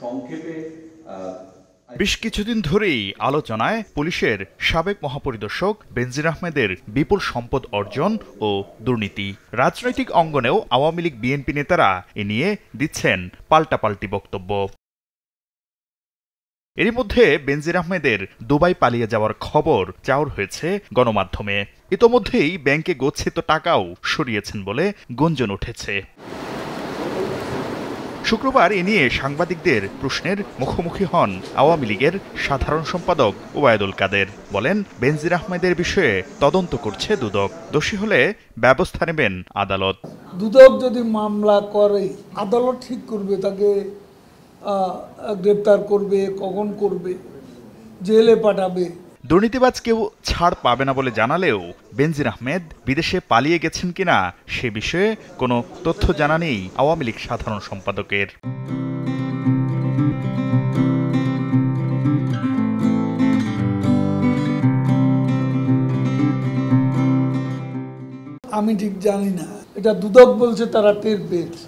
সংক্ষেপে বেশ কিছুদিন ধরেই আলোচনায় পুলিশের সাবেক মহাপরিদর্শক বেনজির আহমেদের বিপুল সম্পদ অর্জন ও দুর্নীতি। রাজনৈতিক অঙ্গনেও আওয়ামী লীগ বিএনপি নেতারা এ নিয়ে দিচ্ছেন পাল্টাপাল্টি বক্তব্য। এরই মধ্যে বেনজির আহমেদের দুবাই পালিয়ে যাওয়ার খবর চাউর হয়েছে গণমাধ্যমে। ইতোমধ্যেই ব্যাংকে গচ্ছিত টাকাও সরিয়েছেন বলে গুঞ্জন উঠেছে। শুক্রবার এ নিয়ে সাংবাদিকদের প্রশ্নের মুখোমুখি হন আওয়ামী লীগের সাধারণ সম্পাদক ওবায়দুল কাদের। বলেন, বেনজির আহমেদের বিষয়ে তদন্ত করছে দুদক, দোষী হলে ব্যবস্থা নেবেন আদালত। দুদক যদি মামলা করে আদালত ঠিক করবে, তাকে গ্রেপ্তার করবে, কখন করবে, জেলে পাঠাবে। দুর্নীতিবাজ কেউ ছাড় পাবে না বলে জানালেও বেনজির আহমেদ বিদেশে পালিয়ে গেছেন কিনা সে বিষয়ে কোনো তথ্য জানা নেই আওয়ামী লীগ সাধারণ সম্পাদকের। আমি ঠিক জানি না, এটা দুদক বলছে তারা টের পেয়েছে,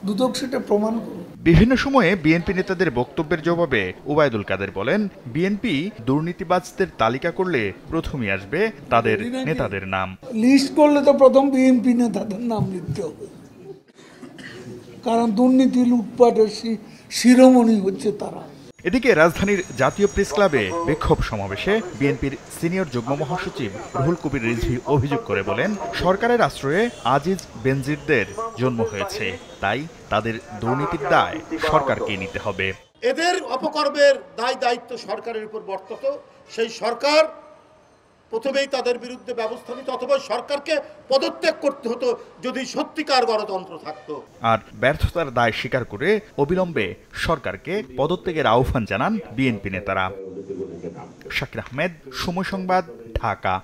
দুদক সেটা প্রমাণ করবে। বিভিন্ন সময়ে বিএনপি নেতাদের বক্তব্যের জবাবে ওবায়দুল কাদের বলেন, বিএনপি দুর্নীতিবাজদের তালিকা করলে প্রথমেই আসবে তাদের নেতাদের নাম। লিস্ট করলে তো প্রথম বিএনপি নেতাদের নাম লিখতে হবে, কারণ দুর্নীতি লুটপাটের শিরোমণি হচ্ছে তারা। এদিকে রাজধানীর জাতীয় প্রেস ক্লাবে বিক্ষোভ সমাবেশে বিএনপির সিনিয়র যুগ্ম মহাসচিব রুহুল কবির রিজভী অভিযোগ করে বলেন, সরকারের আশ্রয়ে আজিজ বেনজিরদের জন্ম হয়েছে, তাই তাদের দুর্নীতির দায় সরকারকে নিতে হবে। এদের অপকর্মের দায় দায়িত্ব সরকারের উপর বর্তত। সেই সরকার প্রথমেই তাদের বিরুদ্ধে ব্যবস্থা নিত, অথবা সরকারকে পদত্যাগ করতে হতো যদি সত্যিকার গণতন্ত্র থাকতো। আর ব্যর্থতার দায় স্বীকার করে অবিলম্বে সরকারকে পদত্যাগের আহ্বান জানান বিএনপি নেতারা। শাকির আহমেদ, সময় সংবাদ, ঢাকা।